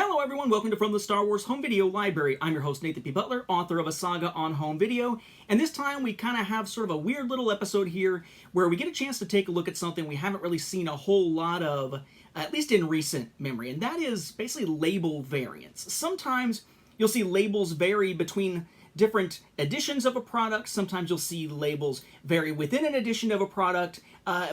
Hello everyone, welcome to From the Star Wars Home Video Library. I'm your host Nathan P. Butler, author of A Saga on Home Video, and this time we kind of have sort of a weird little episode here where we get a chance to take a look at something we haven't really seen a whole lot of, at least in recent memory, and that is basically label variants. Sometimes you'll see labels vary between different editions of a product, sometimes you'll see labels vary within an edition of a product,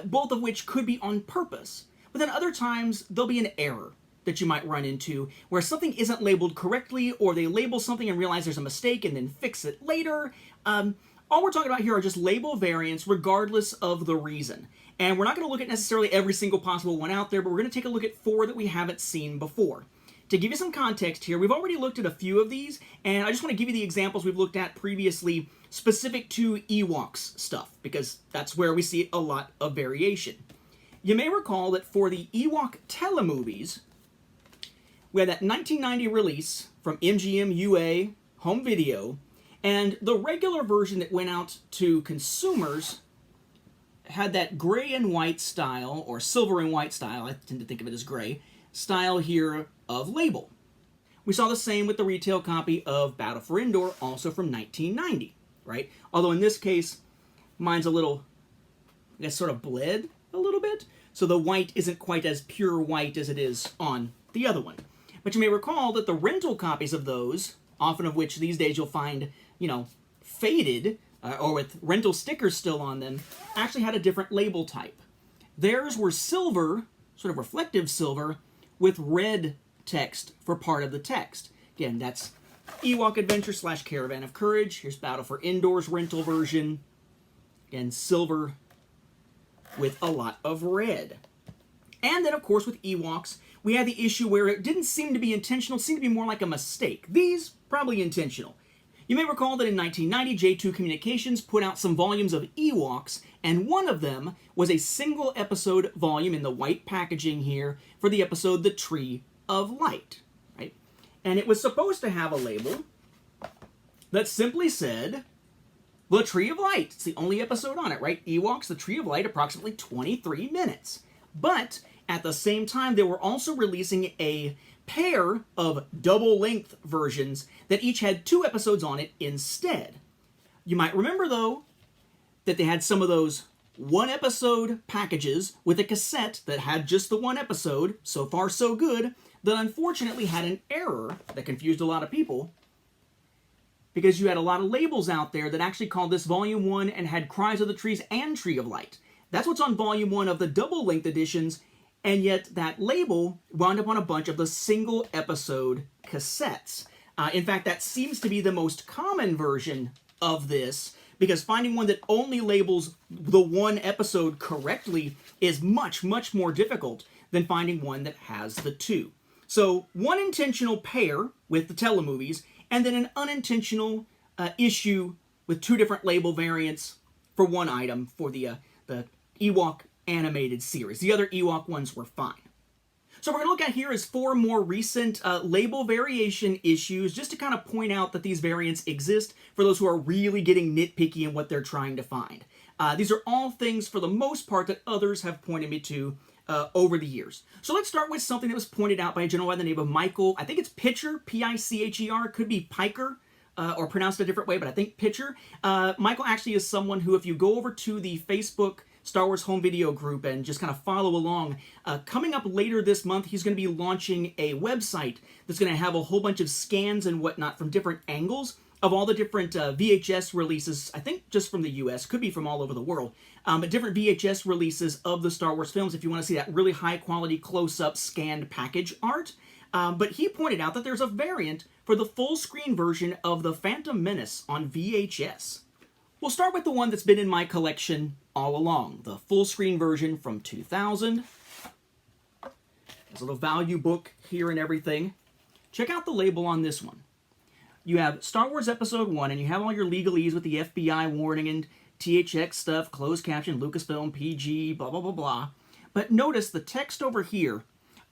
both of which could be on purpose, but then other times there'll be an error that you might run into, where something isn't labeled correctly, or they label something and realize there's a mistake and then fix it later. All we're talking about here are just label variants regardless of the reason. And we're not going to look at necessarily every single possible one out there, but we're going to take a look at 4 that we haven't seen before. To give you some context here, we've already looked at a few of these, and I just want to give you the examples we've looked at previously specific to EWOKS stuff, because that's where we see a lot of variation. You may recall that for the EWOK telemovies, we had that 1990 release from MGM UA Home Video, and the regular version that went out to consumers had that gray and white style, or silver and white style, I tend to think of it as gray, style here of label. We saw the same with the retail copy of Battle for Endor, also from 1990, right? Although in this case, mine's a little, I guess, sort of bled a little bit, so the white isn't quite as pure white as it is on the other one. But you may recall that the rental copies of those, often of which these days you'll find, faded, or with rental stickers still on them, actually had a different label type. Theirs were silver, sort of reflective silver, with red text for part of the text. Again, that's EWOK Adventure / Caravan of Courage. Here's Battle for Endor's rental version. Again, silver with a lot of red. And then, of course, with EWOKS, we had the issue where it didn't seem to be intentional, it seemed to be more like a mistake. These, probably intentional. You may recall that in 1990, J2 Communications put out some volumes of EWOKS, and one of them was a single episode volume in the white packaging here for the episode The Tree of Light, right? And it was supposed to have a label that simply said, The Tree of Light. It's the only episode on it, right? EWOKS, The Tree of Light, approximately 23 minutes. But at the same time, they were also releasing a pair of double-length versions that each had 2 episodes on it instead. You might remember, though, that they had some of those one-episode packages with a cassette that had just the one episode, so far so good, that unfortunately had an error that confused a lot of people, because you had a lot of labels out there that actually called this Volume 1 and had Cries of the Trees and Tree of Light. That's what's on Volume 1 of the double-length editions, and yet that label wound up on a bunch of the single-episode cassettes. In fact, that seems to be the most common version of this, because finding one that only labels the one episode correctly is much, much more difficult than finding one that has the 2. So, one intentional pair with the telemovies, and then an unintentional issue with 2 different label variants for one item for the EWOK animated series. The other EWOK ones were fine. So what we're going to look at here is 4 more recent label variation issues, just to kind of point out that these variants exist for those who are really getting nitpicky in what they're trying to find. These are all things, for the most part, that others have pointed me to over the years. So let's start with something that was pointed out by a gentleman by the name of Michael. I think it's Pitcher, P-I-C-H-E-R, could be Piker, or pronounced a different way, but I think Pitcher. Michael actually is someone who, if you go over to the Facebook Star Wars Home Video group and just kind of follow along, coming up later this month, he's going to be launching a website that's going to have a whole bunch of scans and whatnot from different angles of all the different VHS releases, I think just from the US, could be from all over the world, but different VHS releases of the Star Wars films if you want to see that really high-quality close-up scanned package art. But he pointed out that there's a variant for the full-screen version of The Phantom Menace on VHS. We'll start with the one that's been in my collection all along, the full-screen version from 2000. There's a little value book here and everything. Check out the label on this one. You have Star Wars Episode 1, and you have all your legalese with the FBI warning and THX stuff, closed caption, Lucasfilm, PG, blah, blah, blah, blah. But notice the text over here,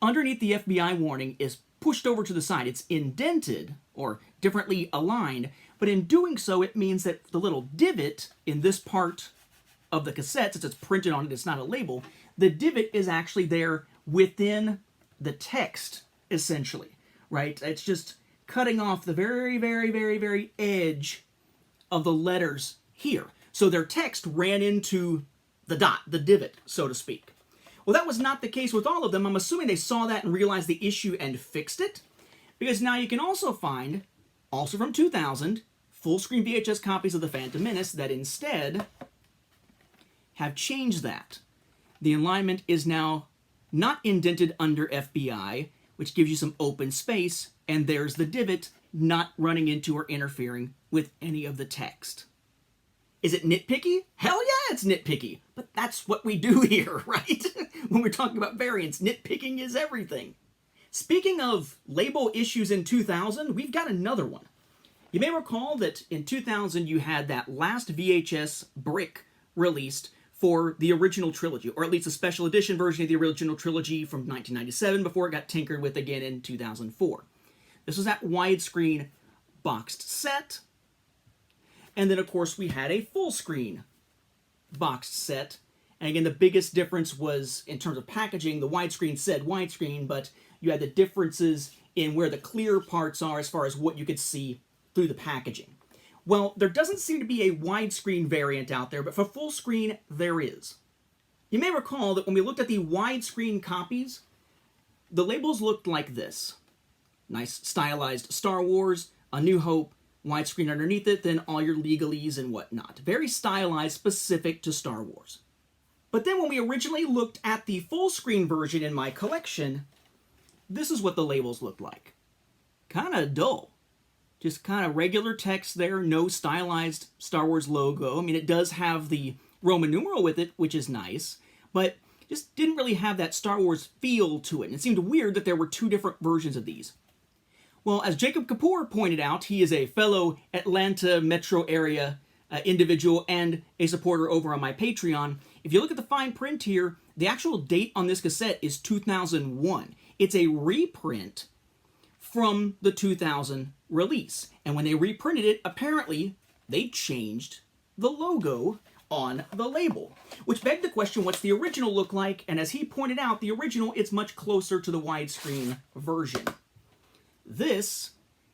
underneath the FBI warning, is pushed over to the side. It's indented, or differently aligned, but in doing so, it means that the little divot in this part of the cassette, since it's printed on it, it's not a label, the divot is actually there within the text, essentially. right? It's just cutting off the very, very, very, very edge of the letters here. So their text ran into the dot, the divot, so to speak. Well, that was not the case with all of them. I'm assuming they saw that and realized the issue and fixed it. Because now you can also find, also from 2000, full-screen VHS copies of The Phantom Menace that instead have changed that. The alignment is now not indented under FBI, which gives you some open space, and there's the divot not running into or interfering with any of the text. Is it nitpicky? Hell yeah, it's nitpicky. But that's what we do here, right? When we're talking about variants, nitpicking is everything. Speaking of label issues in 2000, we've got another one. You may recall that in 2000 you had that last VHS brick released for the original trilogy, or at least a special edition version of the original trilogy from 1997 before it got tinkered with again in 2004. This was that widescreen boxed set. And then, of course, we had a full-screen boxed set. And again, the biggest difference was, in terms of packaging, the widescreen said widescreen, but you had the differences in where the clear parts are as far as what you could see through the packaging. Well, there doesn't seem to be a widescreen variant out there, but for full screen, there is. You may recall that when we looked at the widescreen copies, the labels looked like this. Nice stylized Star Wars, A New Hope, widescreen underneath it, then all your legalese and whatnot. Very stylized, specific to Star Wars. But then when we originally looked at the full screen version in my collection, this is what the labels looked like. Kind of dull. Just kind of regular text there, no stylized Star Wars logo. I mean, it does have the Roman numeral with it, which is nice, but just didn't really have that Star Wars feel to it. And it seemed weird that there were two different versions of these. Well, as Jacob Kapoor pointed out, he is a fellow Atlanta metro area individual and a supporter over on my Patreon. If you look at the fine print here, the actual date on this cassette is 2001. It's a reprint from the 2000 release. And when they reprinted it, apparently they changed the logo on the label, which begged the question, what's the original look like? And as he pointed out, the original, it's much closer to the widescreen version. This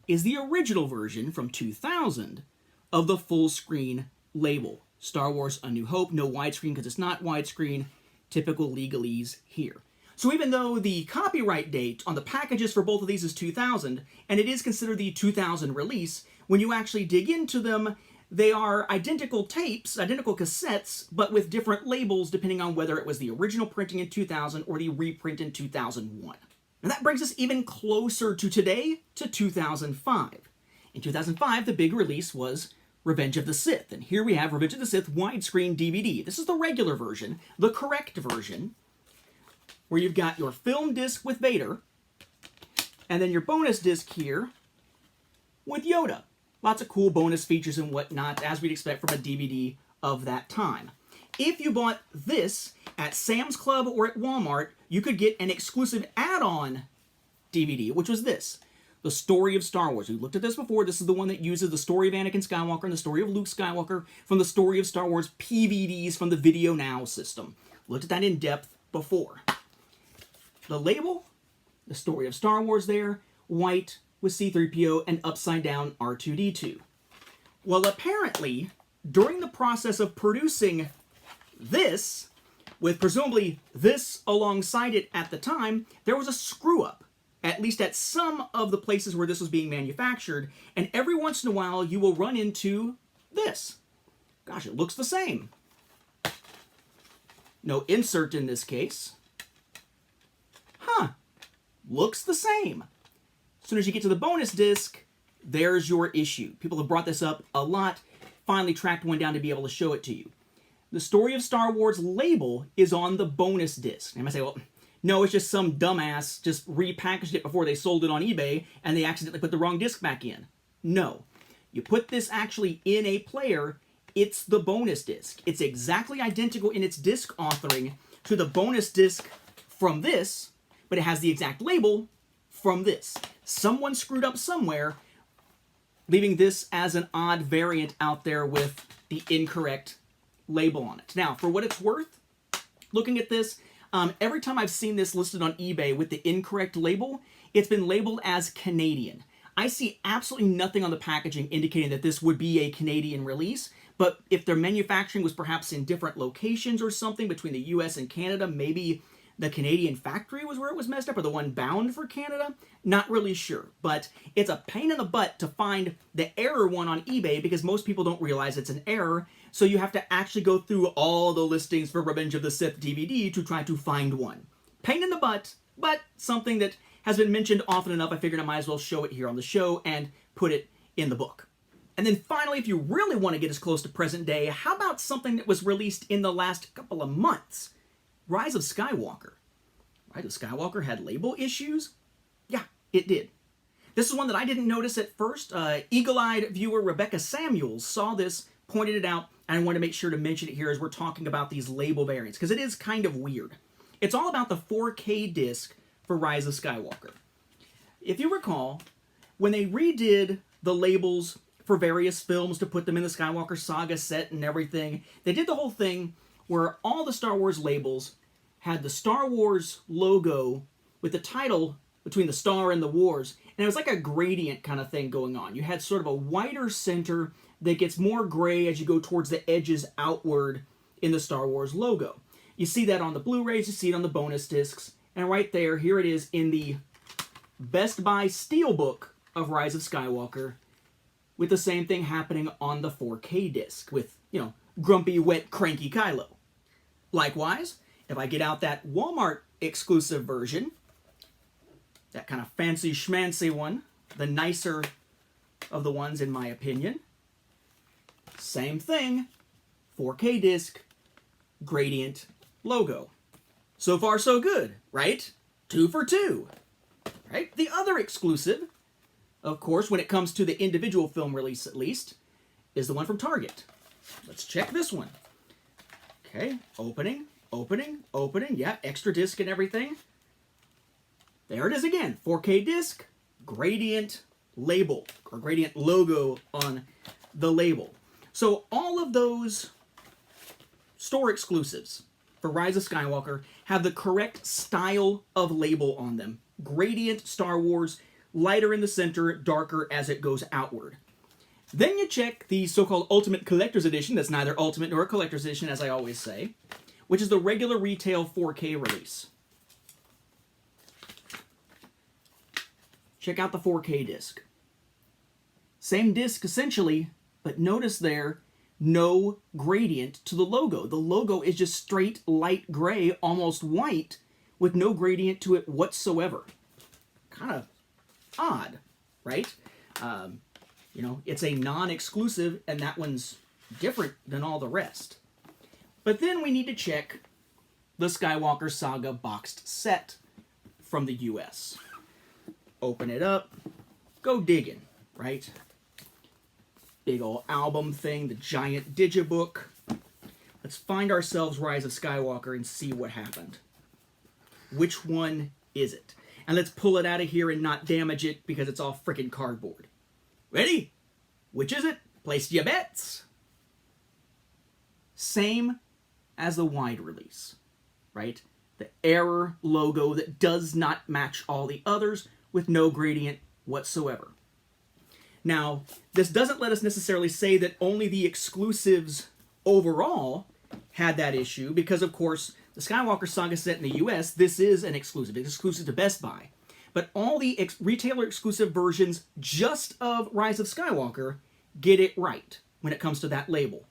is the original version from 2000 of the full screen label. Star Wars A New Hope, no widescreen because it's not widescreen, typical legalese here. So even though the copyright date on the packages for both of these is 2000, and it is considered the 2000 release, when you actually dig into them, they are identical tapes, identical cassettes, but with different labels depending on whether it was the original printing in 2000 or the reprint in 2001. And that brings us even closer to today, to 2005. In 2005, the big release was Revenge of the Sith, and here we have Revenge of the Sith widescreen DVD. This is the regular version, the correct version, where you've got your film disc with Vader, and then your bonus disc here with Yoda. Lots of cool bonus features and whatnot, as we'd expect from a DVD of that time. If you bought this at Sam's Club or at Walmart, you could get an exclusive add-on DVD, which was this, The Story of Star Wars. We looked at this before. This is the one that uses the story of Anakin Skywalker and the story of Luke Skywalker from the Story of Star Wars PVDs from the Video Now system. Looked at that in depth before. The label, the Story of Star Wars there, white with C-3PO and upside down R2-D2. Well, apparently, during the process of producing this, with presumably this alongside it at the time, there was a screw-up, at least at some of the places where this was being manufactured, and every once in a while you will run into this. Gosh, it looks the same. No insert in this case. Huh. Looks the same. As soon as you get to the bonus disc, there's your issue. People have brought this up a lot, finally tracked one down to be able to show it to you. The Story of Star Wars label is on the bonus disc. And I say, well, no, it's just some dumbass just repackaged it before they sold it on eBay and they accidentally put the wrong disc back in. No. You put this actually in a player, it's the bonus disc. It's exactly identical in its disc authoring to the bonus disc from this, but it has the exact label from this. Someone screwed up somewhere, leaving this as an odd variant out there with the incorrect label on it. Now, for what it's worth, looking at this, Every time I've seen this listed on eBay with the incorrect label, it's been labeled as Canadian. I see absolutely nothing on the packaging indicating that this would be a Canadian release, but if their manufacturing was perhaps in different locations or something between the US and Canada, maybe the Canadian factory was where it was messed up, or the one bound for Canada, not really sure. But it's a pain in the butt to find the error one on eBay because most people don't realize it's an error, so you have to actually go through all the listings for Revenge of the Sith DVD to try to find one. Pain in the butt, but something that has been mentioned often enough, I figured I might as well show it here on the show and put it in the book. And then finally, if you really want to get as close to present day, how about something that was released in the last couple of months? Rise of Skywalker. Rise of Skywalker had label issues? Yeah, it did. This is one that I didn't notice at first. Eagle-eyed viewer Rebecca Samuels saw this, pointed it out, and I want to make sure to mention it here as we're talking about these label variants, because it is kind of weird. It's all about the 4K disc for Rise of Skywalker. If you recall, when they redid the labels for various films to put them in the Skywalker Saga set and everything, they did the whole thing where all the Star Wars labels had the Star Wars logo with the title between the star and the wars, and it was like a gradient kind of thing going on. You had sort of a wider center that gets more gray as you go towards the edges outward in the Star Wars logo. You see that on the Blu-rays, you see it on the bonus discs, and right there, here it is in the Best Buy Steelbook of Rise of Skywalker, with the same thing happening on the 4K disc with, grumpy, wet, cranky Kylo. Likewise, if I get out that Walmart exclusive version, that kind of fancy schmancy one, the nicer of the ones in my opinion, same thing, 4K disc, gradient, logo. So far so good, right? 2 for 2, right? The other exclusive, of course, when it comes to the individual film release at least, is the one from Target. Let's check this one. Okay, opening, yeah, extra disc and everything. There it is again, 4K disc, gradient label, or gradient logo on the label. So all of those store exclusives for Rise of Skywalker have the correct style of label on them. Gradient Star Wars, lighter in the center, darker as it goes outward. Then you check the so-called Ultimate Collector's Edition, that's neither Ultimate nor a Collector's Edition, as I always say, which is the regular retail 4K release. Check out the 4K disc. Same disc, essentially, but notice there, no gradient to the logo. The logo is just straight light gray, almost white, with no gradient to it whatsoever. Kind of odd, right? It's a non-exclusive, and that one's different than all the rest. But then we need to check the Skywalker Saga boxed set from the US. Open it up, go digging, right? Big old album thing, the giant digibook. Let's find ourselves Rise of Skywalker and see what happened. Which one is it? And let's pull it out of here and not damage it because it's all frickin' cardboard. Ready? Which is it? Place your bets. Same as the wide release, right? The error logo that does not match all the others with no gradient whatsoever. Now, this doesn't let us necessarily say that only the exclusives overall had that issue, because of course, the Skywalker Saga set in the US, this is an exclusive. It's exclusive to Best Buy. But all the retailer exclusive versions just of Rise of Skywalker get it right when it comes to that label.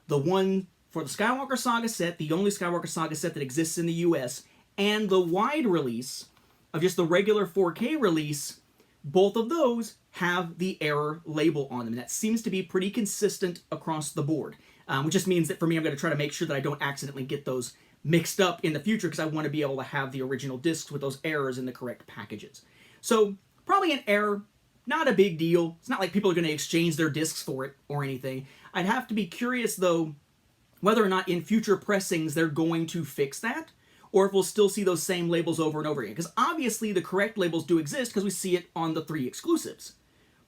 The one for the Skywalker Saga set, the only Skywalker Saga set that exists in the US, and the wide release of just the regular 4K release, both of those have the error label on them. And that seems to be pretty consistent across the board. Which just means that for me, I'm going to try to make sure that I don't accidentally get those mixed up in the future, because I want to be able to have the original discs with those errors in the correct packages. So, probably an error, not a big deal. It's not like people are going to exchange their discs for it or anything. I'd have to be curious, though, whether or not in future pressings they're going to fix that, or if we'll still see those same labels over and over again. Because obviously the correct labels do exist because we see it on the 3 exclusives.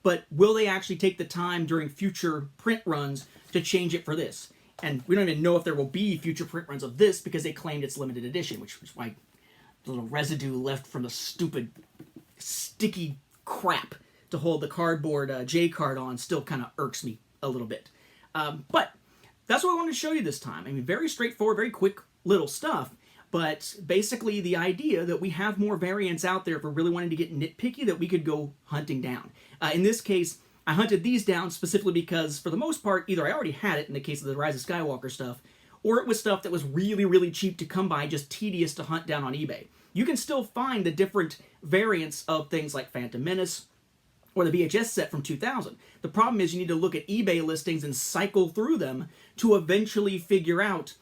But will they actually take the time during future print runs to change it for this? And we don't even know if there will be future print runs of this because they claimed it's limited edition, which is why the little residue left from the stupid sticky crap to hold the cardboard J card on still kind of irks me a little bit. But that's what I wanted to show you this time. I mean, very straightforward, very quick little stuff, but basically the idea that we have more variants out there if we're really wanting to get nitpicky that we could go hunting down. In this case, I hunted these down specifically because, for the most part, either I already had it in the case of the Rise of Skywalker stuff, or it was stuff that was really, really cheap to come by, just tedious to hunt down on eBay. You can still find the different variants of things like Phantom Menace, or the VHS set from 2000. The problem is you need to look at eBay listings and cycle through them to eventually figure out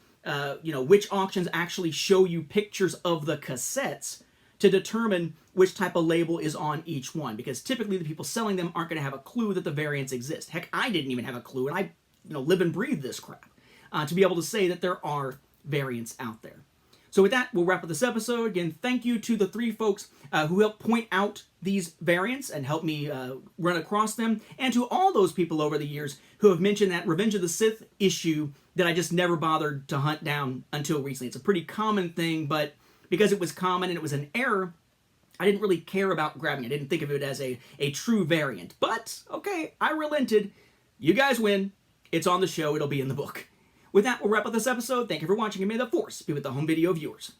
which auctions actually show you pictures of the cassettes to determine which type of label is on each one. Because typically the people selling them aren't going to have a clue that the variants exist. Heck, I didn't even have a clue, and I live and breathe this crap to be able to say that there are variants out there. So with that, we'll wrap up this episode. Again, thank you to the 3 folks who helped point out these variants and help me run across them, and to all those people over the years who have mentioned that Revenge of the Sith issue that I just never bothered to hunt down until recently. It's a pretty common thing, but because it was common and it was an error, I didn't really care about grabbing it. I didn't think of it as a true variant. But, okay, I relented. You guys win. It's on the show. It'll be in the book. With that, we'll wrap up this episode. Thank you for watching, and may the Force be with the home video viewers.